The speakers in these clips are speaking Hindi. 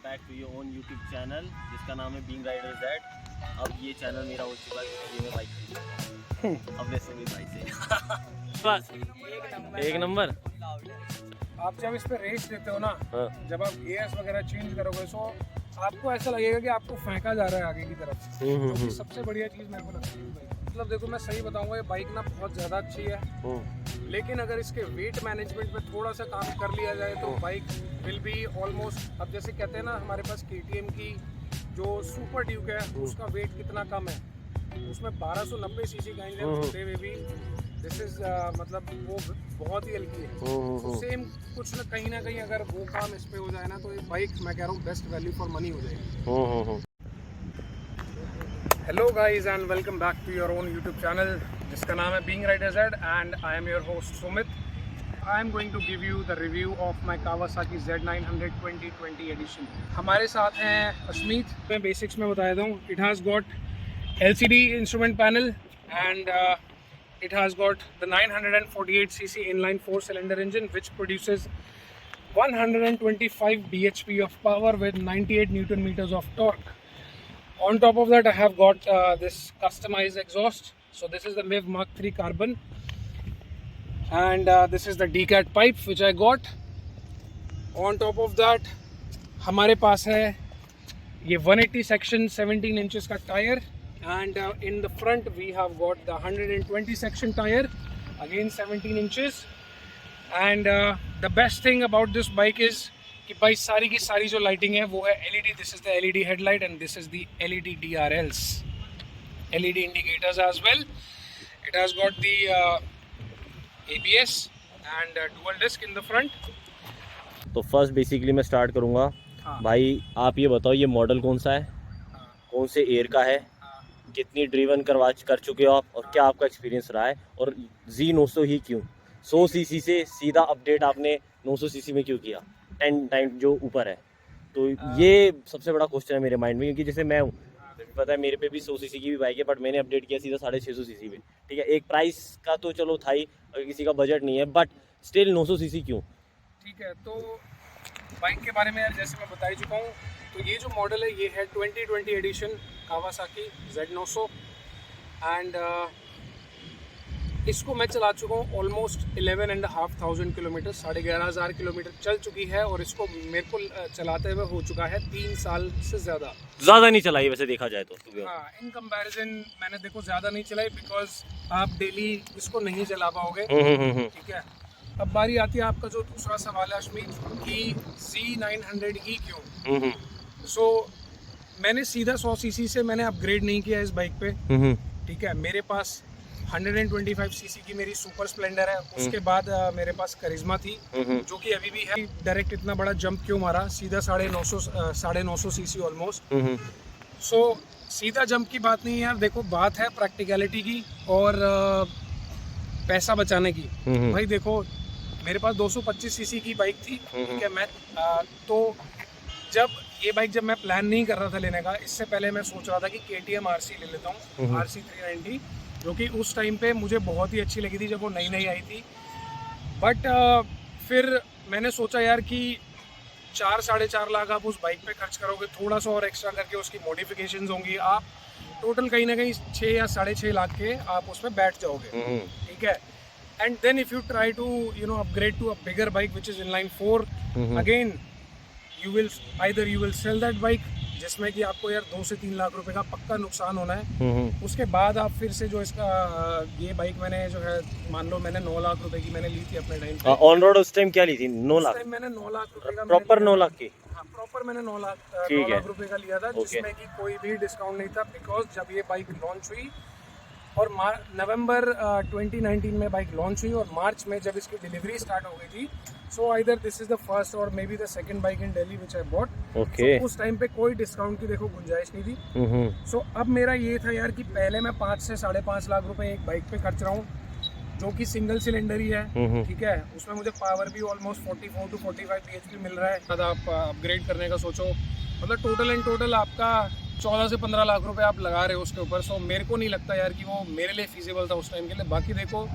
Back to your own YouTube channel जिसका नाम है बीइंग राइडर ज़ेड। अब ये चैनल मेरा हो चुका है क्योंकि ये मैं बाइक खरीद अपने सुमित भाई से। बस एक नंबर। आप जब इस पे रेस देते हो ना, हाँ। जब आप गियर्स वगैरह चेंज करोगे सो आपको ऐसा लगेगा कि आपको फेंका जा रहा है आगे की तरफ। जो कि सबसे बढ़िया चीज़ मेरे को लगती है। मतलब देखो मैं सही बताऊंगा, ये बाइक ना बहुत ज़्यादा अच्छी है, लेकिन अगर इसके वेट मैनेजमेंट में थोड़ा सा काम कर लिया जाए तो बाइक विल बी ऑलमोस्ट, अब जैसे कहते हैं ना हमारे पास KTM की जो सुपर ड्यूक है उसका वेट कितना कम है, उसमें 1290 सीसी का इंजन होते हुए भी दिस इज मतलब वो बहुत ही हल्की है। तो सेम कुछ ना कहीं अगर वो काम इस पे हो जाए ना तो ये बाइक मैं कह रहा हूँ बेस्ट वैल्यू फॉर मनी हो जाएगी। Hello guys and welcome back to your own YouTube channel जिसका नाम है being rider Z and I am your host Sumit. I am going to give you the review of my Kawasaki Z900 2020 edition. हमारे साथ हैं अश्मीत। मैं बेसिक्स में बता देता हूँ। It has got LCD instrument panel and it has got the 948cc inline 4-cylinder engine which produces 125 bhp of power with 98 newton meters of torque. On top of that I have got this customized exhaust. So this is the MIV Mark III carbon and this is the DCAT pipe which I got. On top of that हमारे पास है ये 180 section 17 inches का tyre. And in the front we have got the 120 section tire, again 17 inches. And the best thing about this bike is कि भाई सारी की सारी जो lighting है वो है LED. This is the LED headlight and this is the LED DRLs, LED indicators as well. It has got the ABS and dual disc in the front. तो फर्स्ट बेसिकली मैं स्टार्ट करूँगा। हाँ। भाई आप ये बताओ ये मॉडल कौन सा है, कौन से ईयर का है, कितनी ड्रीवन कर चुके हो आप और क्या आपका एक्सपीरियंस रहा है, और Z900 ही क्यों 100 सीसी से सीधा अपडेट आपने 900 सीसी में क्यों किया 10 टाइम जो ऊपर है। तो ये सबसे बड़ा क्वेश्चन है मेरे माइंड में, क्योंकि जैसे मैं हूँ पता है मेरे पे भी 100 सीसी की भी बाइक है बट मैंने अपडेट किया सीधा 650 सीसी में। ठीक है, एक प्राइस का तो चलो था ही, अगर किसी का बजट नहीं है बट स्टिल 900 सीसी क्यों। ठीक है, तो बाइक के बारे में यार जैसे मैं बता ही चुका हूँ, तो ये जो मॉडल है ये है 2020 एडिशन कावासाकी Z900 एंड इसको मैं चला चुका हूँ ऑलमोस्ट 11,500 किलोमीटर, 11,500 किलोमीटर चल चुकी है और इसको मेरे को चलाते हुए हो चुका है 3 साल से ज़्यादा नहीं चलाई वैसे देखा जाए तो। हाँ, इन कंपैरिजन मैंने देखो ज़्यादा नहीं चलाई बिकॉज आप डेली इसको नहीं चला पाओगे। ठीक है, अब बारी आती है आपका जो दूसरा सवाल है अश्मीत कि Z900 ही क्यों। सो मैंने सीधा 100 सीसी से मैंने अपग्रेड नहीं किया इस बाइक पे। ठीक है, मेरे पास 125 सीसी की मेरी सुपर स्प्लेंडर है, उसके बाद मेरे पास करिश्मा थी जो कि अभी भी है। डायरेक्ट इतना बड़ा जंप क्यों मारा, सीधा 950 सीसी ऑलमोस्ट। सो सीधा जंप की बात नहीं है यार, देखो बात है प्रैक्टिकलिटी की और पैसा बचाने की। भाई देखो मेरे पास 225 सीसी की बाइक थी। ठीक है, मैं तो जब मैं प्लान नहीं कर रहा था लेने का, इससे पहले मैं सोच रहा था कि KTM RC ले लेता हूँ, RC 390, जो कि उस टाइम पे मुझे बहुत ही अच्छी लगी थी जब वो नई आई थी। बट फिर मैंने सोचा यार कि 4-4.5 लाख आप उस बाइक पे खर्च करोगे, थोड़ा सा और एक्स्ट्रा करके उसकी मॉडिफिकेशंस होंगी, आप टोटल कहीं ना कहीं 6 या 6.5 लाख के आप उसमें बैठ जाओगे। ठीक है, and then if you try to upgrade to a bigger bike which is inline 4, again you will sell that bike, जिसमें कि आपको यार 2 से 3 लाख रुपए का पक्का नुकसान होना है। उसके बाद आप फिर से जो इसका ये बाइक मैंने जो है मान लो मैंने 9 लाख रुपए की मैंने ली थी अपने टाइम पे। ऑन रोड उस टाइम क्या ली थी? 9 लाख? उस टाइम मैंने 9 लाख रुपए का प्रॉपर 9 लाख की? हाँ, प्रॉपर मैंने 9 लाख रुपए का लिया था, जिसमें कि कोई भी डिस्काउंट नहीं था बिकॉज जब ये बाइक लॉन्च हुई और नवंबर 2019 में बाइक लॉन्च हुई और मार्च में जब इसकी डिलीवरी स्टार्ट हो गई थी, so either this is the first or maybe the second bike in Delhi which I bought. Okay, उस टाइम पे कोई डिस्काउंट की देखो गुंजाइश नहीं थी। सो अब मेरा ये था यार कि पहले मैं 5 से 5.5 लाख रुपए एक बाइक पे खर्च रहा हूँ जो कि सिंगल सिलेंडर ही है। ठीक है, उसमें मुझे पावर भी ऑलमोस्ट 44 to 45 bhp मिल रहा है। तब आप अपग्रेड करने का सोचो, मतलब टोटल एंड टोटल आपका 14 से 15 लाख रुपए आप लगा रहे हो उसके ऊपर। सो मेरे को नहीं लगता यार कि वो मेरे लिए फिजिबल था उस टाइम के लिए। बाकी देखो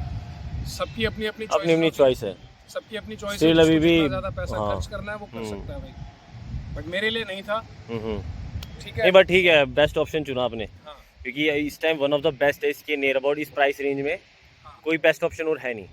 सबकी अपनी अपनी चॉइस है, सबकी अपनी चॉइस है, अभी भी ज़्यादा पैसा खर्च करना है वो कर सकता है भाई। बट मेरे लिए नहीं था। ठीक है, नहीं बट ठीक है, बेस्ट ऑप्शन चुना आपने, हाँ क्योंकि इस time one of the best है इसके नियर अबाउट इस प्राइस रेंज में हाँ। कोई बेस्ट ऑप्शन और है नहीं।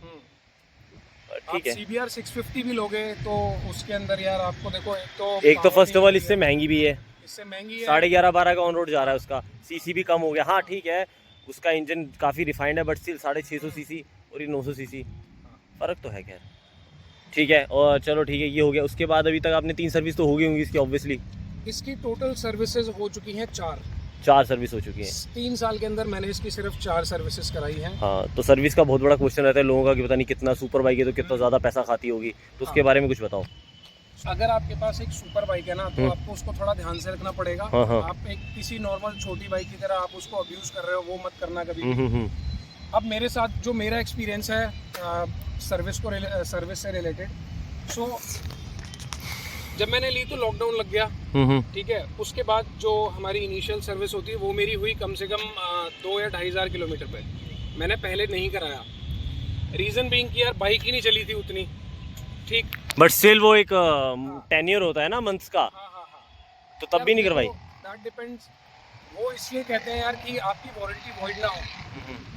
आप ठीक है, CBR 650 भी लोगे तो उसके अंदर यार आपको देखो एक तो फर्स्ट ऑफ ऑल इससे महंगी भी है, इससे महंगी है। 11.5-12 का ऑन रोड जा रहा है उसका, सीसी भी कम हो गया। हाँ ठीक है, उसका इंजन काफ़ी रिफाइंड है बट स्टिल 650 सीसी और ये 900 सीसी, फ़र्क तो है। खैर ठीक है, और चलो ठीक है, ये हो गया। उसके बाद अभी तक आपने 3 सर्विस तो हो गई होंगी इसकी ऑब्वियसली। इसकी टोटल सर्विसेज हो चुकी हैं 4 सर्विस हो चुकी हैं। 3 साल के अंदर मैंने इसकी सिर्फ 4 सर्विसेज कराई हैं। हाँ, तो सर्विस का बहुत बड़ा क्वेश्चन रहता है लोगों का कि पता नहीं कितना सुपर बाइक है तो कितना ज़्यादा पैसा खाती होगी, तो उसके बारे में कुछ बताओ। अगर आपके पास एक सुपर बाइक है ना तो आपको उसको थोड़ा ध्यान से रखना पड़ेगा। हाँ। आप एक किसी नॉर्मल छोटी बाइक की तरह आप उसको अब्यूज कर रहे हो, वो मत करना कभी। अब मेरे साथ जो मेरा एक्सपीरियंस है सर्विस से रिलेटेड, सो जब मैंने ली तो लॉकडाउन लग गया। ठीक है, उसके बाद जो हमारी इनिशियल सर्विस होती है वो मेरी हुई कम से कम 2 या 2,500 किलोमीटर पे। मैंने पहले नहीं कराया, रीज़न बीइंग कि यार बाइक ही नहीं चली थी उतनी। ठीक, बट स्टिल वो एक टेन्योर होता है ना मंथ्स का, हाँ, तो तब भी नहीं करवाई। That depends. वो इसलिए कहते हैं यार कि आपकी वारंटी वॉइड ना हो।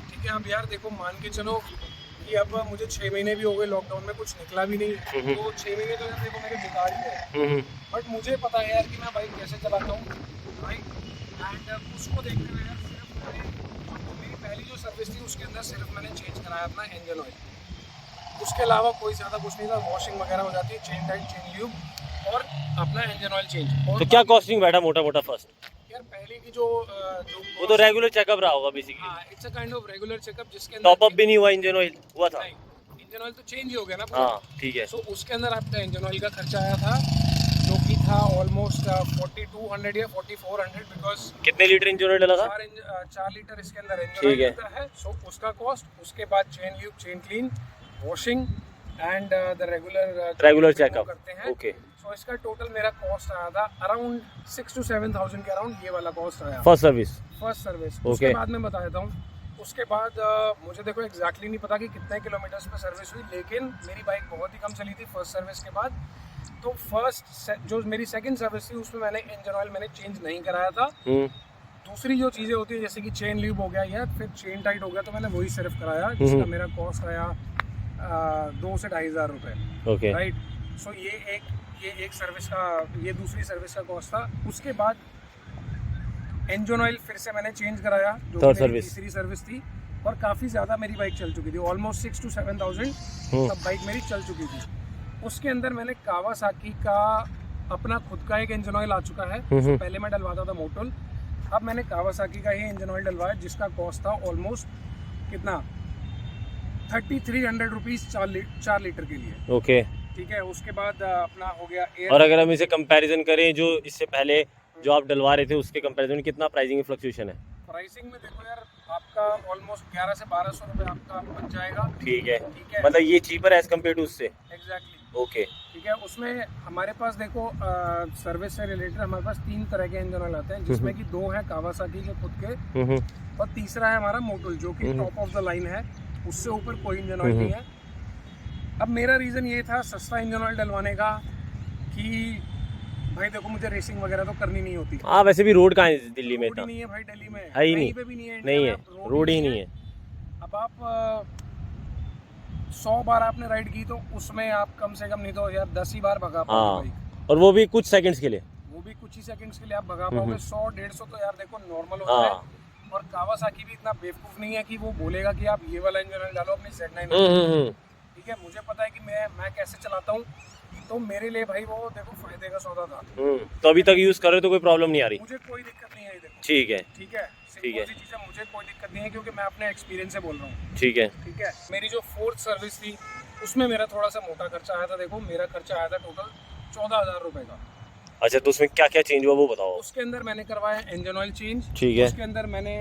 ठीक है, अब यार देखो मान के चलो कि अब मुझे 6 महीने भी हो गए लॉकडाउन में, कुछ निकला भी नहीं, तो 6 महीने तो यार देखो मेरे बेकार ही है। बट मुझे पता है यार कि मैं बाइक कैसे चलाता हूँ, राइट, एंड उसको देखते हुए यार सिर्फ मेरी पहली जो सर्विस थी उसके अंदर सिर्फ मैंने चेंज कराया अपना इंजन ऑयल। उसके अलावा कोई ज़्यादा कुछ नहीं था। वॉशिंग वगैरह हो जाती है, चेन टाइट, चेन ल्यूब और अपना इंजन ऑयल चेंज। और तो क्या कॉस्टिंग बैठा मोटा फर्स्ट? यार पहले की जो वो तो रेगुलर चेकअप रहा होगा बेसिकली। हाँ, it's a kind of regular checkup जिसके टॉप अप भी नहीं हुआ, इंजन ऑयल हुआ था? नहीं, इंजन ऑयल तो चेंज ही हो गया ना पूरा। हाँ ठीक है। सो उसके अंदर आपका इंजन ऑयल का खर्चा आया था जो कि था ऑलमोस्ट 4200 या 4400, बिकॉज कितने लीटर इंजन ऑयल डाला था? 4 लीटर इसके अंदर इंजन ठीक ऑयल है। होता है। सो उसका कॉस्ट, उसके बाद chain lube, chain clean, washing and the regular checkup करते हैं। ओके। सो इसका टोटल मेरा कॉस्ट आया था अराउंड 6 to 7,000 के अराउंड, ये वाला कॉस्ट आया फर्स्ट सर्विस। उसके बाद मैं बता देता हूँ। उसके बाद मुझे देखो एग्जैक्टली नहीं पता कि कितने किलोमीटर्स पे सर्विस हुई, लेकिन मेरी बाइक बहुत ही कम चली थी फर्स्ट सर्विस के बाद। तो जो मेरी सेकंड सर्विस थी उसमें मैंने इंजन ऑयल मैंने चेंज नहीं कराया था। दूसरी जो चीज़ें होती है जैसे कि चेन ल्यूब हो गया या फिर चेन टाइट हो गया, तो मैंने वही सिर्फ कराया, जिसका मेरा कॉस्ट आया 2 से 2,500 रुपये। Okay, right. सो ये एक सर्विस का, ये दूसरी सर्विस का कॉस्ट था। उसके बाद इंजन ऑयल फिर से मैंने चेंज कराया, जो मेरी तीसरी सर्विस थी, और काफ़ी ज़्यादा मेरी बाइक चल चुकी थी, ऑलमोस्ट 6 to 7,000 तब बाइक मेरी चल चुकी थी। उसके अंदर मैंने कावासाकी का अपना खुद का एक इंजन ऑयल आ चुका है। पहले मैं डलवाता था मोटोल, अब मैंने कावासाकी का ही इंजन ऑयल डलवाया, जिसका कॉस्ट था ऑलमोस्ट कितना 3,300 रुपीज़ 4 लीटर के लिए। ओके ठीक है, उसके बाद अपना हो गया एयर। और अगर हम इसे कंपैरिजन करें जो इससे पहले जो आप डलवा रहे थे उसके कंपैरिजन में कितना प्राइसिंग में फ्लक्चुएशन है? प्राइसिंग में देखो यार आपका ऑलमोस्ट 11 से 1200 रुपये आपका बच जाएगा। ठीक है, मतलब ये चीपर है एज कम्पेयर टू उससे? एग्जैक्टली। ओके ठीक है, उसमें हमारे पास देखो सर्विस से रिलेटेड हमारे पास 3 तरह के इंजन ऑयल आते हैं, जिसमें कि 2 हैं कावासाकी के खुद के, और तीसरा है हमारा मोटोल जो कि टॉप ऑफ द लाइन है, उससे ऊपर कोई इंजन ऑयल नहीं है। अब मेरा रीज़न ये था सस्ता इंजन ऑयल डलवाने का कि भाई देखो मुझे रेसिंग वगैरह तो करनी नहीं होती। हाँ, वैसे भी रोड कहाँ है दिल्ली में? रोड नहीं है भाई, दिल्ली में है ही नहीं, पे भी नहीं है, नहीं है, रोड ही नहीं है। अब आप 100 बार आपने राइड की तो उसमें आप कम से कम नहीं तो यार 10 ही बार भगा पाओगे बाइक, और वो भी कुछ सेकंड्स के लिए, वो भी कुछ ही सेकंड्स के लिए आप भगा पाओगे। 100-150 तो यार देखो नॉर्मल होता है। और कावासाकी भी इतना बेवकूफ़ नहीं है कि वो बोलेगा कि आप ये वाला इंजन ऑयल डालो अपनी Z9। ठीक है, मुझे पता है कि मैं कैसे चलाता हूँ, तो मेरे लिए भाई वो देखो फायदे का सौदा था। तो अभी तक यूज़ कर रहे हो तो कोई प्रॉब्लम नहीं आ रही? मुझे कोई दिक्कत नहीं आई। देखो ठीक है, ठीक है, ठीक है, चीज़ है, मुझे कोई दिक्कत नहीं है क्योंकि मैं अपने एक्सपीरियंस से बोल रहा हूँ। ठीक है, ठीक है। मेरी जो 4th सर्विस थी उसमें मेरा थोड़ा सा मोटा खर्चा आया था। देखो मेरा खर्चा आया था टोटल 14,000 रुपये का। अच्छा, तो उसमें क्या क्या चेंज हुआ वो बताओ। उसके अंदर मैंने करवाया इंजन ऑयल चेंज। ठीक है। उसके अंदर मैंने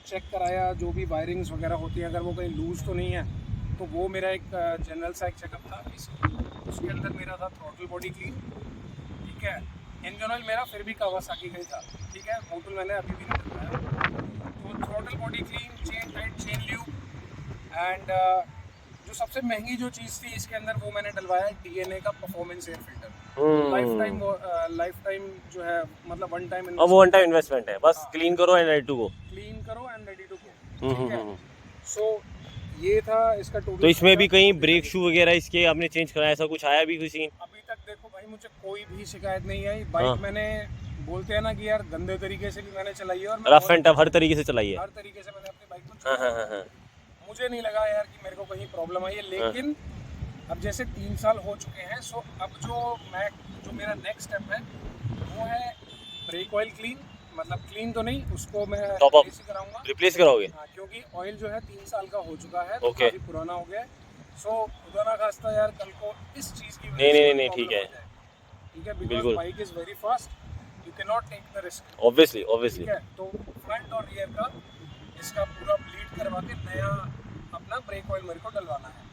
चेक कराया जो भी वायरिंग्स वगैरह होती है, अगर वो कहीं लूज तो नहीं है, तो वो मेरा एक जनरल सा एक चेकअप था। उसके अंदर मेरा था थ्रॉटल बॉडी क्लीन। ठीक है, इंजन ऑयल मेरा फिर भी कावासाकी का ही था। ठीक है, मोटल मैंने अभी भी नहीं करवाया। तो throttle body clean, chain tight, chain lube, and जो सबसे महंगी जो चीज़ थी इसके अंदर वो मैंने डलवाया DNA का performance air filter. Life time जो है मतलब वन टाइम अब वो वन टाइम इन्वेस्टमेंट है, बस क्लीन करो and ready to go. Clean करो एंड रेडी टू गो, ठीक है। सो ये था इसका टोटल। तो इसमें भी कहीं ब्रेक शू वगैरह इसके आपने चेंज कराया, ऐसा कुछ आया भी किसी? अभी तक देखो भाई मुझे कोई भी शिकायत नहीं आई। बाइक मैंने बोलते हैं ना कि यार गंदे तरीके से भी मैंने चलाई है और रफ एंड टफ हर तरीके से चलाई है। हर तरीके से मैंने अपनी बाइक को चलाई है। मुझे नहीं लगा यार कि मेरे को कहीं प्रॉब्लम आई है। लेकिन अब जैसे 3 साल हो चुके हैं, सो अब जो मेरा नेक्स्ट स्टेप है वो है ब्रेक ऑयल क्लीन। मतलब क्लीन तो नहीं, उसको मैं रिप्लेस कराऊंगा। रिप्लेस कराओगे? हाँ, क्योंकि ऑयल जो है 3 साल का हो चुका है, ओके, काफी पुराना हो गया है। सो खुदा ना खास्ता यार कल को इस चीज की नहीं ठीक है, ठीक है, because bike is very fast, you can not take the risk. Obviously ठीक है, तो फ्रंट और रियर का इसका पूरा ब्लीड करवा के नया अपना ब्रेक ऑयल मेरे को डलवाना है,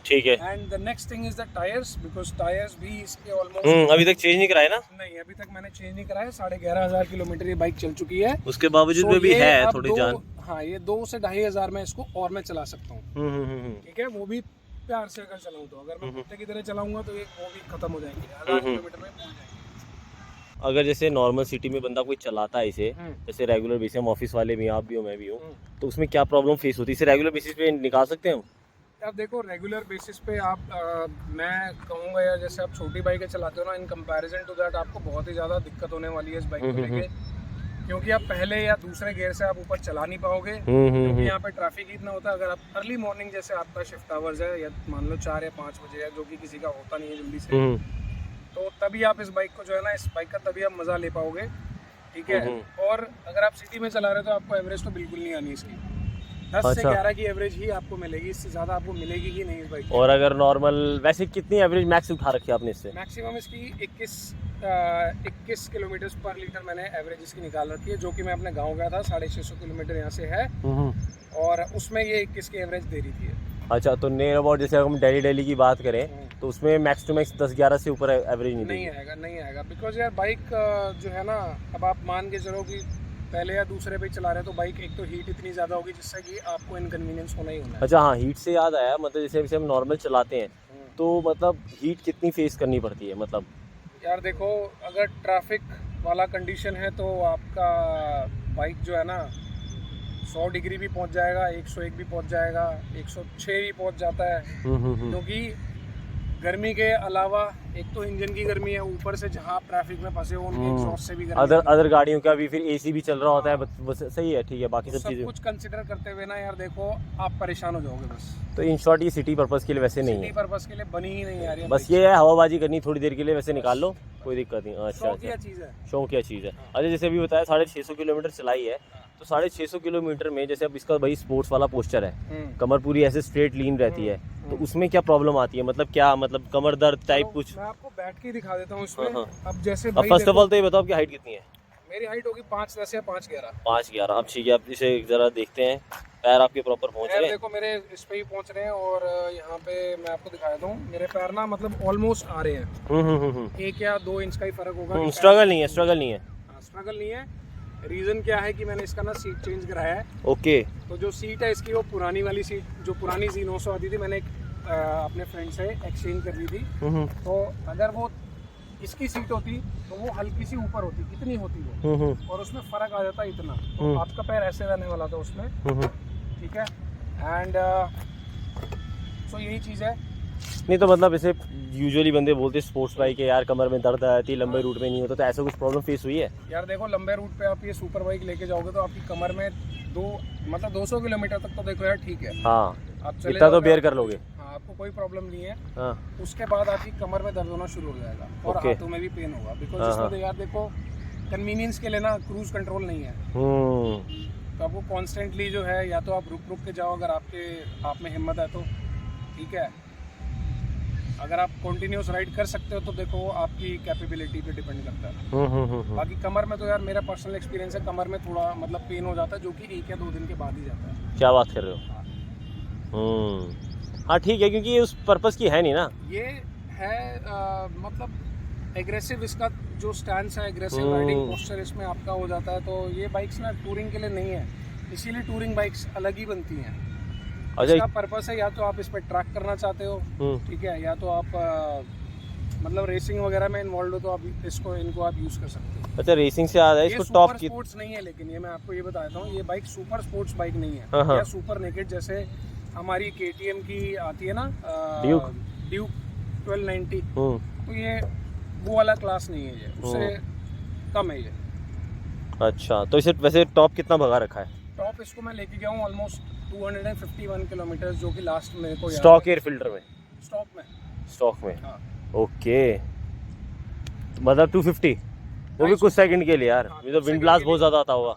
ठीक है। And the next thing is the tyres, because tyres भी इसके ऑलमोस्ट अभी तक चेंज नहीं कराया ना? नहीं, अभी तक मैंने चेंज नहीं कराया। 11,500 किलोमीटर ये बाइक चल चुकी है, उसके बावजूद में भी है थोड़ी जान। हाँ, ये 2 से 2,500 में इसको और मैं चला सकता हूँ, ठीक है। वो भी प्यार से अगर चलाऊँ तो, अगर मैं कुत्ते की तरह चलाऊंगा तो ये वो भी खत्म हो जाएंगे, 1000 किलोमीटर में पहुंच जाएंगे। अगर जैसे नॉर्मल सिटी में बंदा कोई चलाता है इसे, जैसे रेगुलर बेसिस, हम ऑफिस वाले भी, आप भी हो, मैं भी हूँ, तो उसमें क्या प्रॉब्लम फेस होती है? इसे रेगुलर बेसिस पे निकाल सकते हैं हम? यार देखो, रेगुलर बेसिस पे आप मैं कहूँगा यार, जैसे आप छोटी बाइकें चलाते हो ना, इन कंपैरिजन टू दैट आपको बहुत ही ज़्यादा दिक्कत होने वाली है इस बाइक को लेके, क्योंकि आप पहले या दूसरे गियर से आप ऊपर चला नहीं पाओगे, क्योंकि यहाँ पे ट्रैफिक इतना होता है। अगर आप अर्ली मॉर्निंग, जैसे आपका शिफ्ट आवर्स है या मान लो 4 या 5 बजे है, जो कि किसी का होता नहीं है जल्दी से, तो तभी आप इस बाइक को जो है ना, इस बाइक का तभी आप मज़ा ले पाओगे, ठीक है। और अगर आप सिटी में चला रहे हो तो आपको एवरेज तो बिल्कुल नहीं आनी इसकी, 10 से 11 की एवरेज ही आपको मिलेगी, इससे ज़्यादा आपको मिलेगी ही नहीं इस बाइक। और अगर नॉर्मल, वैसे कितनी एवरेज मैक्स उठा रखी है आपने इससे? मैक्सिमम इसकी 21 किलोमीटर पर लीटर मैंने एवरेज इसकी निकाल रखी है, जो कि मैं अपने गांव गया था, 650 किलोमीटर यहाँ से है, और उसमें ये 21 की एवरेज दे रही थी। अच्छा, तो नियर अबाउट जैसे हम दिल्ली की बात करें तो उसमें मैक्स टू मैक्स 10-11 से ऊपर एवरेज नहीं आएगा, बिकॉज यार बाइक जो है ना, अब आप मान के चलो कि पहले या दूसरे पे चला रहे हो तो बाइक एक तो हीट इतनी ज़्यादा होगी जिससे कि आपको इनकन्वीनियंस होना ही होना है। अच्छा, हाँ, हीट से याद आया, मतलब जैसे हम नॉर्मल चलाते हैं तो मतलब हीट कितनी फेस करनी पड़ती है? मतलब यार देखो, अगर ट्रैफिक वाला कंडीशन है तो आपका बाइक जो है ना 100 डिग्री भी पहुंच जाएगा, 101 भी पहुंच जाएगा, 106 भी पहुंच जाता है, क्योंकि गर्मी के अलावा एक तो इंजन की गर्मी है, ऊपर से जहाँ आप ट्रैफिक में फंसे हो उनके एग्जॉस्ट से भी गर्मी, अदर गाड़ियों का भी फिर एसी भी चल रहा होता है, बस सही है, ठीक है। बाकी सब चीज़ें कुछ कंसिडर करते हुए ना यार देखो, आप परेशान हो जाओगे बस। तो इन शॉर्ट ये सिटी पर्पस के लिए वैसे नहीं है, सिटी पर्पस के लिए बनी ही नहीं यार, बस ये है हवाबाजी करनी थोड़ी देर के लिए, वैसे निकाल लो, कोई दिक्कत नहीं। अच्छा, शौकिया चीज़ है, शौकिया चीज़ है। अच्छा, जैसे अभी बताया 650 किलोमीटर चलाई है, तो 650 किलोमीटर में जैसे अब इसका भाई स्पोर्ट्स वाला पोस्चर है, कमर पूरी ऐसे स्ट्रेट लीन रहती है, तो उसमें क्या प्रॉब्लम आती है? मतलब क्या, मतलब कमर दर्द टाइप कुछ? मैं आपको बैठ के दिखा देता हूँ इसमें। अब जैसे अब फर्स्ट ऑफ ऑल तो ये बताओ आपकी हाइट कितनी है? मेरी हाइट होगी 5'10" या 5'11". 5'11", अब ठीक है, अब इसे जरा देखते हैं, पैर आपके प्रॉपर पहुंच रहे हैं? देखो मेरे इस पे ही पहुंच रहे हैं, और यहाँ पे मैं आपको दिखा देता हूँ, मेरे पैर ना मतलब ऑलमोस्ट आ रहे हैं, 1 या 2 इंच का ही फर्क होगा। स्ट्रगल नहीं है, स्ट्रगल नहीं है। रीजन क्या है कि मैंने इसका ना सीट चेंज कराया है। ओके, तो जो सीट है इसकी, वो पुरानी वाली सीट, जो पुरानी Z900 आती थी, मैंने अपने फ्रेंड से एक्सचेंज कर ली थी। तो अगर वो इसकी सीट होती तो वो हल्की सी ऊपर होती, कितनी होती वो, और उसमें फर्क आ जाता इतना, तो आपका पैर ऐसे रहने वाला था उसमें, ठीक है। एंड सो यही चीज़ है। नहीं तो मतलब ऐसे यूजुअली बंदे बोलते स्पोर्ट्स बाइक है यार, कमर में दर्द आती है, लंबे रूट में नहीं होता, तो ऐसा कुछ प्रॉब्लम फेस हुई है? यार देखो, लंबे रूट पे आप ये सुपर बाइक लेके जाओगे तो आपकी कमर में 200 किलोमीटर तक तो देखो यार ठीक है, हाँ, आप चले इतना तो बेयर कर लोगे, हाँ, आपको कोई प्रॉब्लम नहीं है। हाँ। उसके बाद आपकी कमर में दर्द होना शुरू हो जाएगा, और हाथों में भी पेन होगा, बिकॉज इसमें तो यार देखो, कन्वीनियंस के लिए ना क्रूज कंट्रोल नहीं है, तो आपको कॉन्स्टेंटली जो है, या तो आप रुक के जाओ अगर आप में हिम्मत है तो, ठीक है। अगर आप कंटिन्यूस राइड कर सकते हो तो देखो आपकी कैपेबिलिटी पे डिपेंड करता है। बाकी कमर में तो यार मेरा पर्सनल एक्सपीरियंस है, कमर में थोड़ा मतलब पेन हो जाता है, जो कि 1 या 2 दिन के बाद ही जाता है। क्या बात कर रहे हो? हाँ ठीक है, क्योंकि ये उस पर्पस की है नहीं ना, ये है मतलब एग्रेसिव, इसका जो स्टैंड है, एग्रेसिव राइडिंग पोस्चर इसमें आपका हो जाता है, तो ये बाइक्स ना टूरिंग के लिए नहीं है, इसीलिए टूरिंग बाइक्स अलग ही बनती हैं। इसका पर्पस है, या तो आप इस पर ट्रैक करना चाहते हो, ठीक है, या तो आप मतलब रेसिंग वगैरह में इन्वॉल्व हो तो आप इनको आप यूज़ कर सकते हो। अच्छा रेसिंग से आ रहा है, ये इसको सुपर टॉप की स्पोर्ट्स नहीं है, लेकिन ये मैं आपको ये बता देता हूँ, ये बाइक सुपर स्पोर्ट्स बाइक नहीं है। हाँ, हाँ। या सुपर नेकेड जैसे हमारी KTM की आती है ना, ड्यूक। ड्यूक 1290, तो ये वो वाला क्लास नहीं है, ये उससे कम है ये। अच्छा तो इसे वैसे टॉप कितना भगा रखा है? टॉप इसको मैं लेके गया हूँ ऑलमोस्ट 251 किलोमीटर, जो कि लास्ट मेरे को स्टॉक एयर फिल्टर में? स्टॉक में। हाँ। हाँ। ओके तो मतलब 250 वो भी कुछ सेकंड के लिए यार, हाँ, ये तो कुछ विंड सेकंड ब्लास्ट के बहुत लिए। ज़्यादा आता होगा।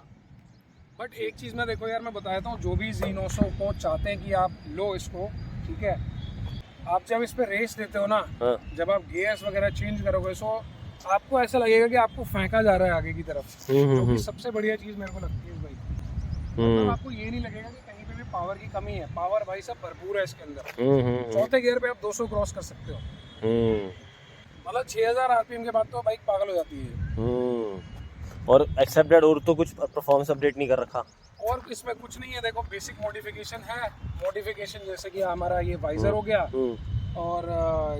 बट एक चीज़ मैं देखो यार, मैं बता देता हूँ, जो भी Z900 को चाहते हैं कि आप लो इसको, ठीक है, आप जब इस पे रेस देते हो ना, हाँ। जब आप गियर्स वगैरह चेंज करोगे, सो आपको ऐसा लगेगा कि आपको फेंका जा रहा है आगे की तरफ, जो कि सबसे बढ़िया चीज़ मेरे को लगती है इस बाइक की। मतलब आपको ये नहीं लगेगा कि कहीं पे भी पावर की कमी है, पावर भाई सब भरपूर है इसके अंदर। चौथे गियर पे आप 200 क्रॉस कर सकते हो, मतलब 6000 RPM के बाद तो बाइक पागल हो जाती है। और एक्सेप्टेड और तो कुछ परफॉर्मेंस अपडेट नहीं कर रखा? और इसमें कुछ नहीं है, देखो बेसिक मॉडिफिकेशन है। मॉडिफिकेशन जैसे कि हमारा ये वाइजर हो गया, और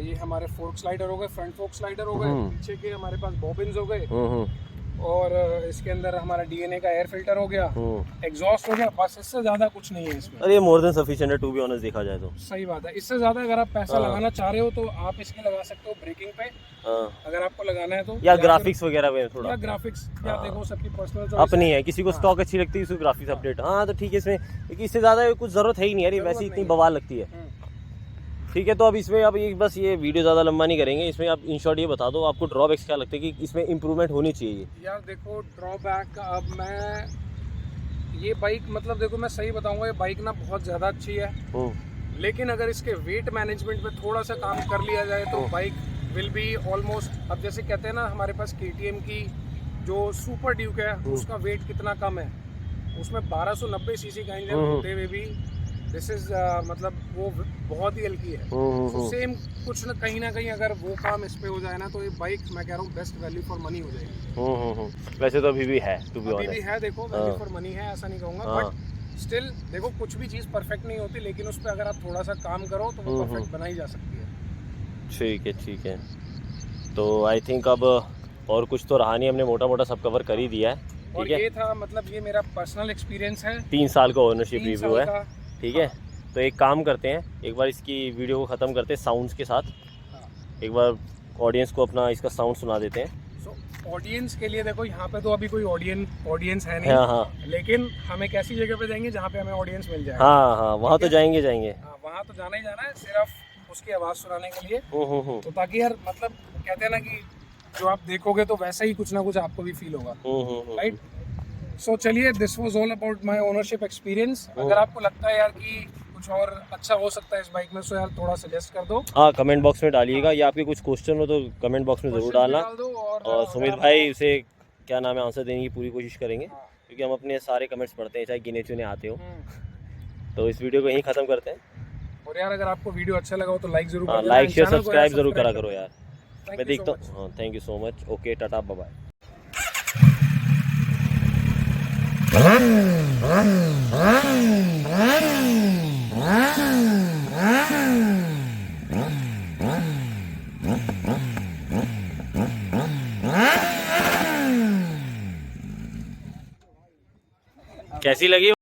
ये हमारे फोर्क स्लाइडर हो गए, फ्रंट फोर्क स्लाइडर हो गए, पीछे के हमारे पास बॉबिन्स हो गए, और इसके अंदर हमारा DNA का एयर फिल्टर हो गया, एग्जॉस्ट हो गया, बस इससे ज्यादा कुछ नहीं है इसमें। अरे मोर देन सफिशिएंट है टू बी ऑनेस्ट, देखा जाए तो। सही बात है, इससे ज्यादा अगर आप पैसा लगाना चाह रहे हो तो आप इसके लगा सकते हो ब्रेकिंग पे, अगर आपको लगाना है तो, या ग्राफिक्स वगैरह में थोड़ा, या ग्राफिक्स, या देखो सबकी पर्सनल चॉइस अपनी है, किसी को स्टॉक अच्छी लगती है, उसको ग्राफिक्स अपडेट, हाँ तो ठीक है इसमें, लेकिन इससे ज्यादा कुछ जरूरत है ही नहीं यार, वैसे इतनी बवाल लगती है। ठीक है तो अब इसमें अब ये बस ये वीडियो ज़्यादा लंबा नहीं करेंगे, इसमें आप इन शॉर्ट ये बता दो आपको ड्रॉबैक्स क्या लगता है कि इसमें इम्प्रूवमेंट होनी चाहिए? यार देखो ड्रॉबैक, अब मैं ये बाइक, मतलब देखो मैं सही बताऊंगा, ये बाइक ना बहुत ज़्यादा अच्छी है, लेकिन अगर इसके वेट मैनेजमेंट में थोड़ा सा काम कर लिया जाए तो बाइक विल बी ऑलमोस्ट, अब जैसे कहते हैं ना हमारे पास KTM की जो सुपर ड्यूक है उसका वेट कितना कम है, उसमें 1290 सीसी का इंजन होते हुए भी दिस इज मतलब वो बहुत ही हल्की है। तो सेम कुछ ना कहीं अगर वो काम इस पे हो जाए ना, तो ये बाइक मैं कह रहा हूँ बेस्ट वैल्यू फॉर मनी हो जाएगी। वैसे तो अभी भी है, टू बी अभी भी ऑनेस्ट है, देखो वैल्यू फॉर मनी है, ऐसा नहीं कहूँगा, बट स्टिल देखो कुछ भी चीज़ परफेक्ट नहीं होती, लेकिन उस पर अगर आप थोड़ा सा काम करो तो वो परफेक्ट बनाई जा सकती है। ठीक है तो आई थिंक अब और कुछ तो रहा नहीं, हमने मोटा मोटा सब कवर कर ही दिया है। और ठीक है, ये था मतलब ये मेरा पर्सनल एक्सपीरियंस है, 3 साल का ओनरशिप 3 रिव्यू साल है। का। ठीक है तो एक काम करते हैं, एक बार इसकी वीडियो को ख़त्म करते हैं साउंड्स के साथ, एक बार ऑडियंस को अपना इसका साउंड सुना देते हैं। ऑडियंस के लिए देखो यहाँ पे तो अभी कोई ऑडियंस है नहीं, हाँ, लेकिन हम एक ऐसी जगह पे जाएंगे जहाँ पे हमें ऑडियंस मिल जाएगा। हाँ वहाँ तो जाएंगे। हाँ, वहाँ तो जाना ही जाना है, सिर्फ उसकी आवाज़ सुनाने के लिए। तो ताकि यार मतलब कहते हैं ना कि जो आप देखोगे तो वैसा ही कुछ ना कुछ आपको भी फील होगा, राइट। सो चलिए, this was all about my ownership experience. अगर आपको लगता है यार कि कुछ और अच्छा हो सकता है इस बाइक में, सो यार थोड़ा सजेस्ट कर दो। हाँ कमेंट बॉक्स में डालिएगा, या आपके कुछ क्वेश्चन हो तो कमेंट बॉक्स में ज़रूर डालना, डाल दो, और सुमित भाई उसे क्या नाम है आंसर देने की पूरी कोशिश करेंगे, क्योंकि हम अपने सारे कमेंट्स पढ़ते हैं चाहे गिने चुने आते हो। तो इस वीडियो को यहीं ख़त्म करते हैं। और यार अगर आपको वीडियो अच्छा लगा हो तो लाइक जरूर हाँ, लाइक शेयर सब्सक्राइब जरूर करा करो यार। मैं देखता हूँ। हाँ thank you so much. Okay tata bye bye. कैसी लगी?